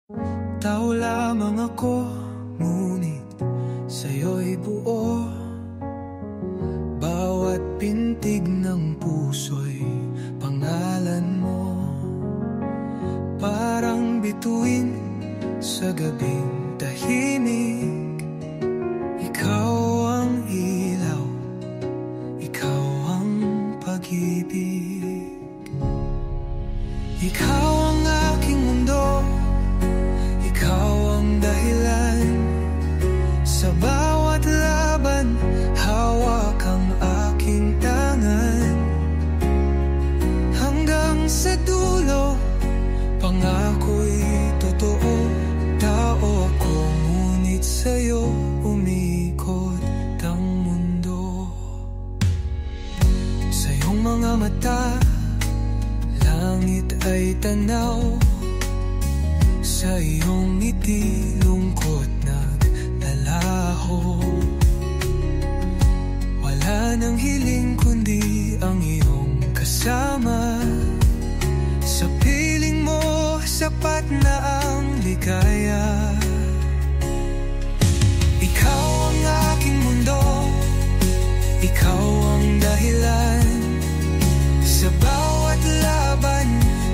Tao lamang ako, ngunit sa'yo'y buo. Bawat pintig ng puso'y pangalan mo. Parang bituin sa gabing tahimik. Ikaw ang ilaw, ikaw ang pag-ibig. Ikaw ang aking mundo, ikaw ang dahilan. Sa bawat laban, hawak ang aking tangan. Hanggang sa dulo, pangako'y totoo. Tao ako, ngunit sa'yo umikot ang mundo. Sa iyong mga mata, langit ay tanaw. Sa iyong ngiti, lungkot nagdalaho. Wala nang hiling kundi ang iyong kasama. Sa piling mo, sapat na ang ligaya. Ikaw ang aking mundo, ikaw ang dahilan. Sa bawat laban,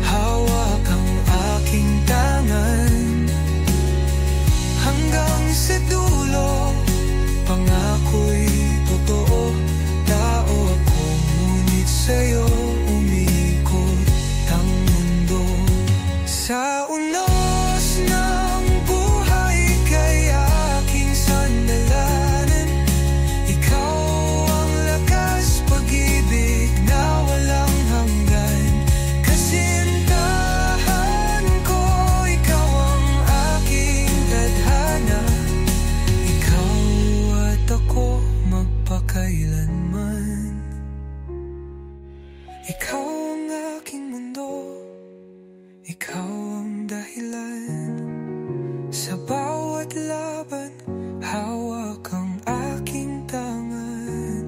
hawak ang aking tangan. Hanggang sa dulo, pangako'y totoo. Tao ako, ngunit sa'yo umikot ang mundo. Sa unos ng buhay kay aking sandalanan. Ikaw ang lakas, pag-ibig na walang hanggan. Kasintahan ko, ikaw ang aking tadhana. Ikaw at ako magpakailanman. Ikaw ang aking mundo, ikaw ang dahilan. Sa bawat laban, hawak ang aking tangan.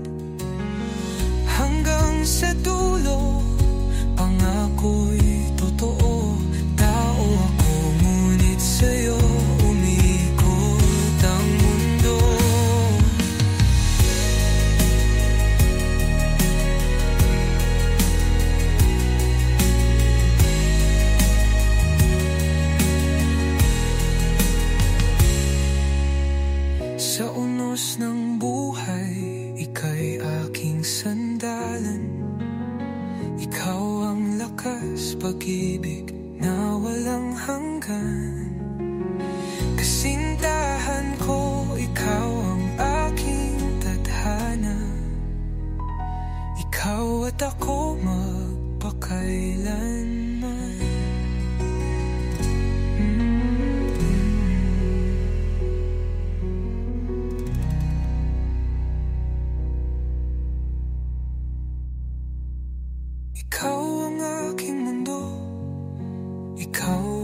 Hanggang sa dulo, pangako'y totoo. Tao ako, ngunit sa'yo umikot ang mundo. Sa unos ng buhay, ika'y aking sandalan. Ikaw ang lakas, pag-ibig na walang hanggan. Kasintahan ko, ikaw ang aking tadhana. Ikaw at ako magpakailanman. Ikaw ang aking mundo, ikaw